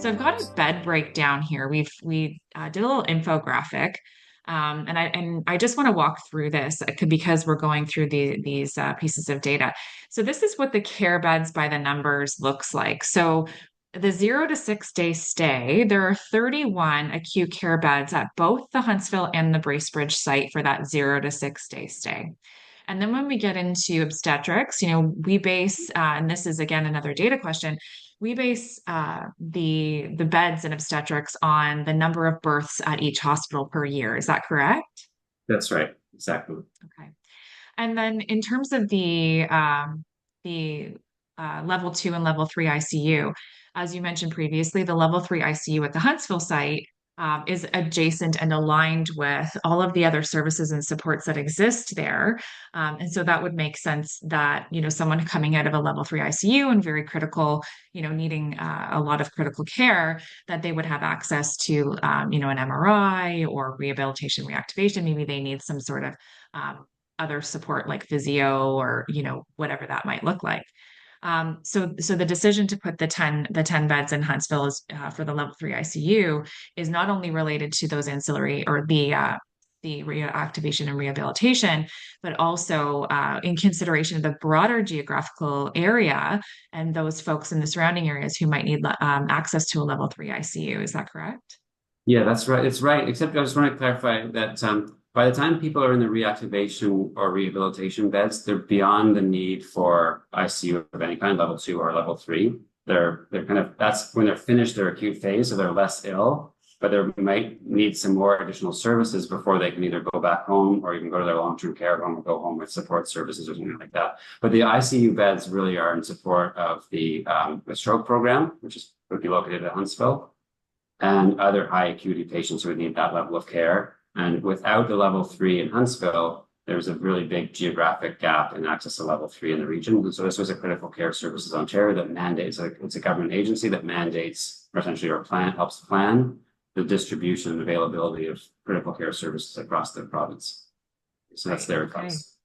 So I've got a bed breakdown here. We did a little infographic, and I just want to walk through this because we're going through these pieces of data. So this is what the care beds by the numbers looks like. So the 0 to 6 day stay, there are 31 acute care beds at both the Huntsville and the Bracebridge site for that 0 to 6 day stay. And then when we get into obstetrics, we base, and this is again another data question, we base the beds in obstetrics on the number of births at each hospital per year. Is that correct? That's right. Exactly. Okay. And then in terms of the level 2 and level 3 ICU, as you mentioned previously, the level 3 ICU at the Huntsville site is adjacent and aligned with all of the other services and supports that exist there. And so that would make sense that, someone coming out of a level 3 ICU and very critical, needing a lot of critical care, that they would have access to, an MRI or rehabilitation reactivation. Maybe they need some sort of other support like physio or whatever that might look like. So the decision to put the ten beds in Huntsville is for the level 3 ICU is not only related to those ancillary or the reactivation and rehabilitation, but also in consideration of the broader geographical area and those folks in the surrounding areas who might need access to a level 3 ICU. Is that correct? Yeah, that's right. It's right. Except I just want to clarify that by the time people are in the reactivation or rehabilitation beds, they're beyond the need for ICU of any kind, level 2 or level 3. They're kind of that's when they're finished their acute phase, so they're less ill, but they might need some more additional services before they can either go back home or even go to their long-term care home or go home with support services or something like that. But the ICU beds really are in support of the stroke program, which would be located at Huntsville, and other high acuity patients who would need that level of care. And without the level 3 in Huntsville, there's a really big geographic gap in access to level 3 in the region. And so this was a Critical Care Services Ontario that mandates, it's a government agency that mandates, or essentially helps plan the distribution and availability of critical care services across the province. So that's Right. their Okay. advice.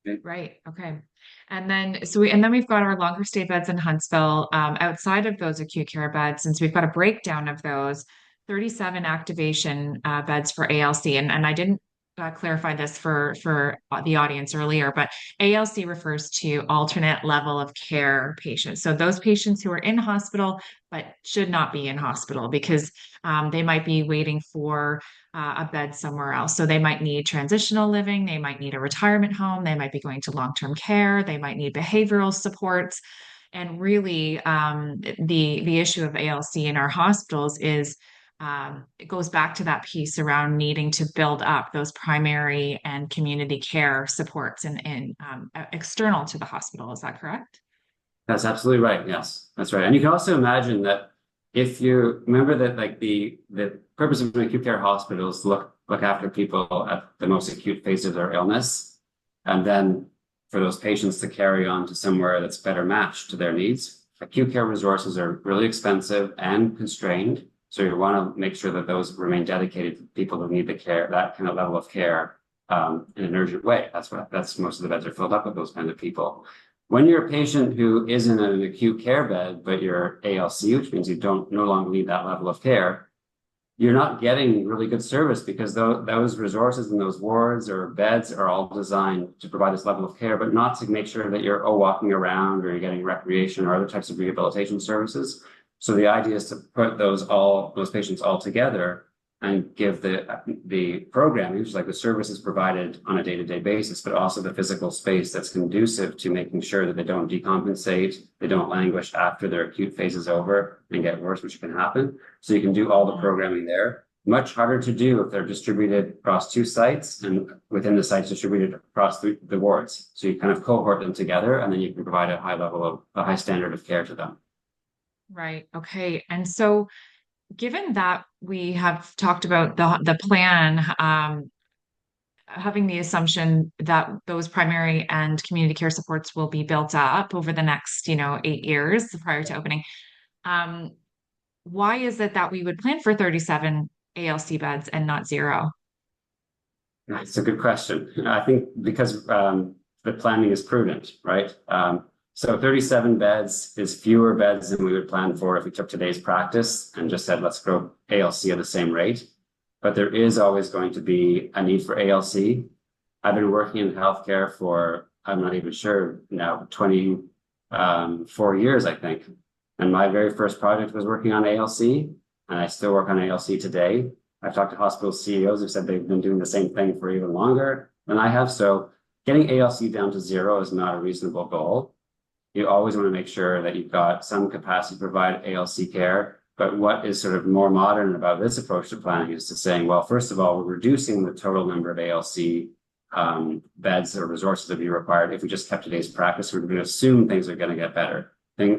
Okay. Right. Okay. And then we've got our longer stay beds in Huntsville. Outside of those acute care beds, since we've got a breakdown of those, 37 activation beds for ALC. And I didn't clarify this for the audience earlier, but ALC refers to alternate level of care patients. So those patients who are in hospital but should not be in hospital because they might be waiting for a bed somewhere else. So they might need transitional living, they might need a retirement home, they might be going to long-term care, they might need behavioral supports. And really, the issue of ALC in our hospitals is it goes back to that piece around needing to build up those primary and community care supports and external to the hospital. Is that correct? That's absolutely right. Yes, that's right. And you can also imagine that if you remember that like the purpose of an acute care hospital is to look after people at the most acute phase of their illness, and then for those patients to carry on to somewhere that's better matched to their needs. Acute care resources are really expensive and constrained. So you want to make sure that those remain dedicated to people who need the care, that kind of level of care, in an urgent way. That's most of the beds are filled up with those kind of people. When you're a patient who isn't in an acute care bed, but you're ALC, which means you don't no longer need that level of care, you're not getting really good service because those resources and those wards or beds are all designed to provide this level of care, but not to make sure that you're walking around or you're getting recreation or other types of rehabilitation services. So the idea is to put those patients all together and give the programming, which is like the services provided on a day-to-day basis, but also the physical space that's conducive to making sure that they don't decompensate, they don't languish after their acute phase is over and get worse, which can happen. So you can do all the programming there. Much harder to do if they're distributed across 2 sites and within the sites distributed across the wards. So you kind of cohort them together and then you can provide a high standard of care to them. Right. Okay. And so given that we have talked about the plan, having the assumption that those primary and community care supports will be built up over the next, 8 years prior to opening, um, why is it that we would plan for 37 ALC beds and not zero? It's a good question. I think because the planning is prudent, right? So 37 beds is fewer beds than we would plan for if we took today's practice and just said, let's grow ALC at the same rate. But there is always going to be a need for ALC. I've been working in healthcare for, I'm not even sure now, 24 years, I think. And my very first project was working on ALC, and I still work on ALC today. I've talked to hospital CEOs who said they've been doing the same thing for even longer than I have. So getting ALC down to zero is not a reasonable goal. You always want to make sure that you've got some capacity to provide ALC care. But what is sort of more modern about this approach to planning is to saying, well, first of all, we're reducing the total number of ALC beds or resources that be required. If we just kept today's practice, we're going to assume things are going to get better.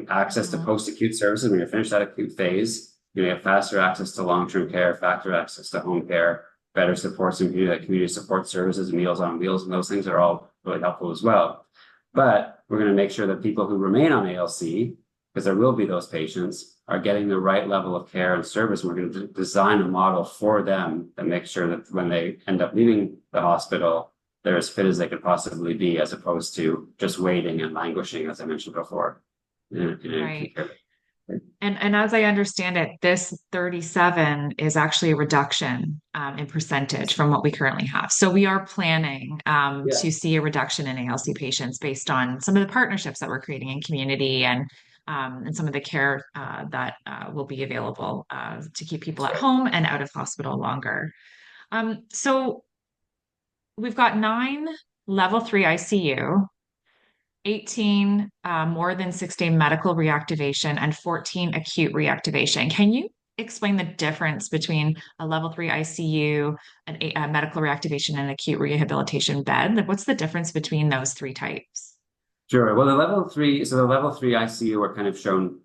Access to post-acute services, when you're finished that acute phase, you have faster access to long-term care, faster access to home care, better supports in community support services, Meals on Wheels, and those things are all really helpful as well. But we're going to make sure that people who remain on ALC, because there will be those patients, are getting the right level of care and service. We're going to design a model for them that makes sure that when they end up leaving the hospital, they're as fit as they could possibly be, as opposed to just waiting and languishing, as I mentioned before. Right. And as I understand it, this 37 is actually a reduction in percentage from what we currently have. So we are planning to see a reduction in ALC patients based on some of the partnerships that we're creating in community and some of the care that will be available to keep people at home and out of hospital longer. So we've got 9 level 3 ICU, 18 more than 6-day medical reactivation, and 14 acute reactivation. Can you explain the difference between a level 3 ICU, a medical reactivation, and acute rehabilitation bed? Like, what's the difference between those 3 types? Sure. Well, the level 3 ICU are kind of shown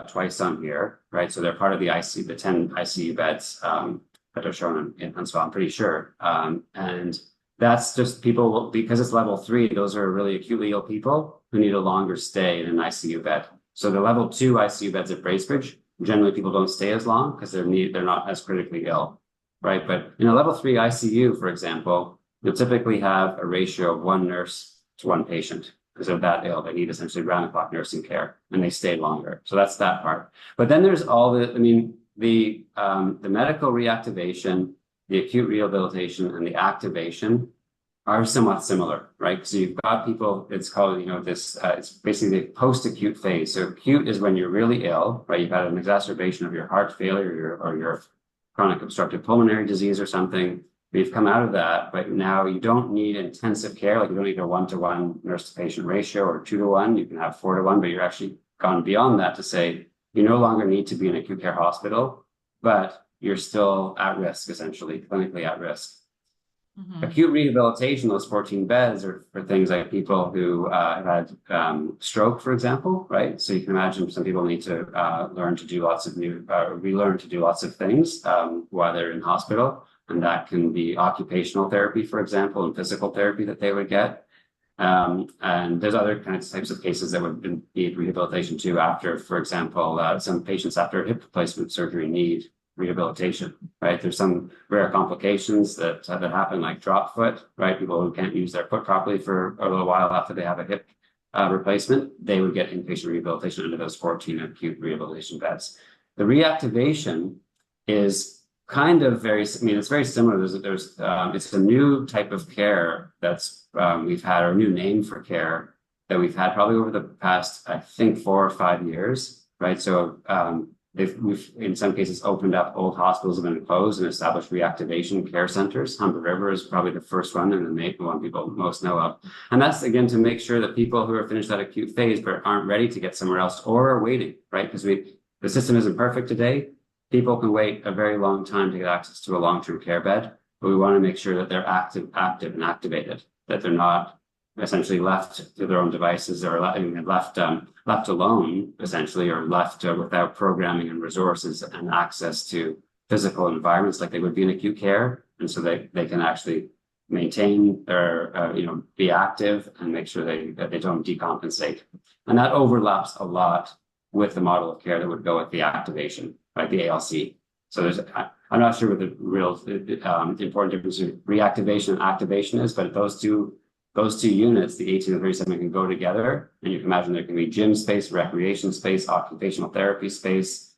twice on here, right? So they're part of the ICU, the 10 ICU beds that are shown in Huntsville, I'm pretty sure. And that's just people, because it's level 3, those are really acutely ill people who need a longer stay in an ICU bed. So the level 2 ICU beds at Bracebridge, generally people don't stay as long because they're not as critically ill, right? But in a level 3 ICU, for example, you'll typically have a ratio of 1 nurse to 1 patient because they're that ill. They need essentially round-the-clock nursing care, and they stay longer. So that's that part. But then there's all the medical reactivation, the acute rehabilitation, and the activation are somewhat similar, right? So you've got people, it's called, it's basically the post-acute phase. So acute is when you're really ill, right? You've had an exacerbation of your heart failure or your chronic obstructive pulmonary disease or something. We've come out of that, but now you don't need intensive care. Like you don't need a 1-to-1 nurse-to-patient ratio or 2-to-1. You can have 4-to-1, but you're actually gone beyond that to say you no longer need to be in an acute care hospital, but you're still at risk, essentially, clinically at risk. Mm-hmm. Acute rehabilitation, those 14 beds are for things like people who have had stroke, for example, right? So you can imagine some people need to relearn to do lots of things while they're in hospital. And that can be occupational therapy, for example, and physical therapy that they would get. And there's other types of cases that would need rehabilitation too after, for example, some patients after hip replacement surgery need rehabilitation, right? There's some rare complications that happen, like drop foot, right? People who can't use their foot properly for a little while after they have a hip replacement, they would get inpatient rehabilitation under those 14 acute rehabilitation beds. The reactivation is it's very similar. It's a new type of care that's we've had, or a new name for care that we've had probably over the past, I think, 4 or 5 years, right? So we've in some cases opened up old hospitals have been closed and established reactivation care centers. Humber River is probably the first one and the one people most know of. And that's, again, to make sure that people who are finished that acute phase but aren't ready to get somewhere else or are waiting, right? Because the system isn't perfect today. People can wait a very long time to get access to a long-term care bed, but we want to make sure that they're active and activated, that they're not essentially left to their own devices or left alone, essentially, or left without programming and resources and access to physical environments like they would be in acute care. And so they can actually maintain their, be active and make sure that they don't decompensate. And that overlaps a lot with the model of care that would go with the activation, like the ALC. So I'm not sure what the real important difference between reactivation and activation is, but those two those two units, the 18 and 37, can go together, and you can imagine there can be gym space, recreation space, occupational therapy space,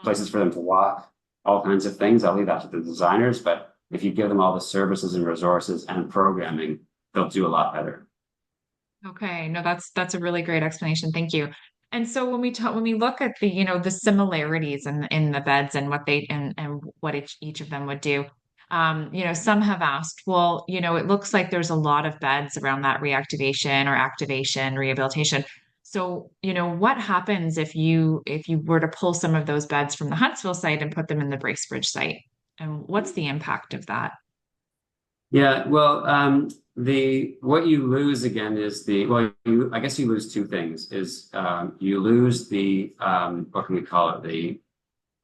places for them to walk, all kinds of things. I'll leave that to the designers, but if you give them all the services and resources and programming, they'll do a lot better. Okay, no, that's a really great explanation. Thank you. And so when we look at the, the similarities in the beds and what they and what each of them would do, some have asked, well, it looks like there's a lot of beds around that reactivation or activation, rehabilitation. So, what happens if you were to pull some of those beds from the Huntsville site and put them in the Bracebridge site? And what's the impact of that? Yeah, well, the what you lose again is I guess you lose two things. Is you lose the what can we call it,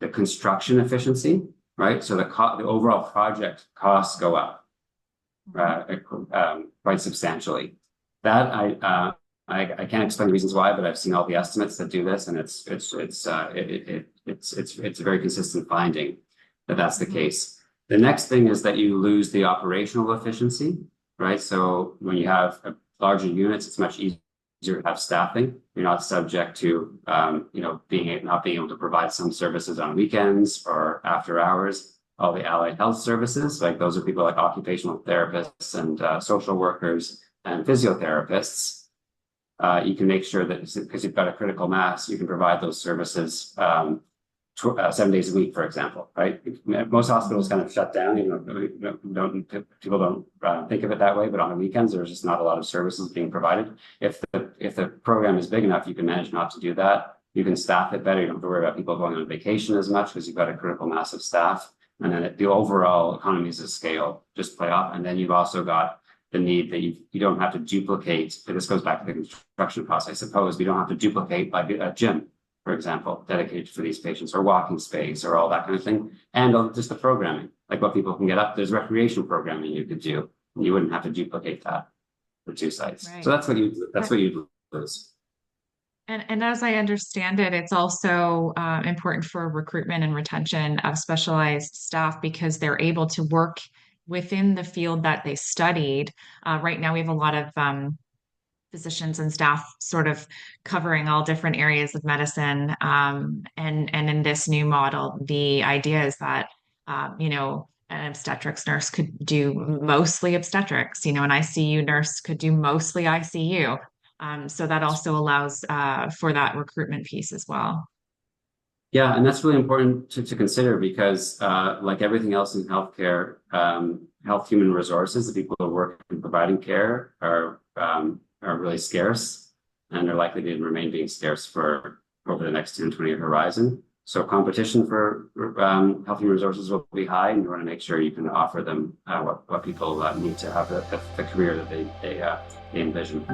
the construction efficiency, right? So the overall project costs go up quite substantially. That I can't explain the reasons why, but I've seen all the estimates that do this, and it's a very consistent finding that that's the case. The next thing is that you lose the operational efficiency, right? So when you have larger units, it's much easier to have staffing. You're not subject to, not being able to provide some services on weekends or after hours. All the allied health services, like those are people like occupational therapists and social workers and physiotherapists. You can make sure that because you've got a critical mass, you can provide those services 7 days a week, for example, right? Most hospitals kind of shut down. People don't think of it that way, but on the weekends, there's just not a lot of services being provided. If the program is big enough, you can manage not to do that. You can staff it better. You don't have to worry about people going on vacation as much because you've got a critical mass of staff. And then the overall economies of scale just play off. And then you've also got the need that you don't have to duplicate. This goes back to the construction costs, I suppose. We don't have to duplicate like a gym, for example, dedicated for these patients, or walking space, or all that kind of thing. And just the programming, like what people can get up. There's recreation programming you could do. You wouldn't have to duplicate that for two sites. Right. So that's what you lose. And as I understand it, it's also important for recruitment and retention of specialized staff because they're able to work within the field that they studied. Right now, we have a lot of physicians and staff sort of covering all different areas of medicine. And in this new model, the idea is that, an obstetrics nurse could do mostly obstetrics, an ICU nurse could do mostly ICU. So that also allows for that recruitment piece as well. Yeah, and that's really important to consider because, like everything else in healthcare, health human resources, the people who work in providing care are really scarce, and they're likely to remain being scarce for over the next 10, 20-year horizon. So competition for health human resources will be high, and you want to make sure you can offer them what people need to have the career that they envision.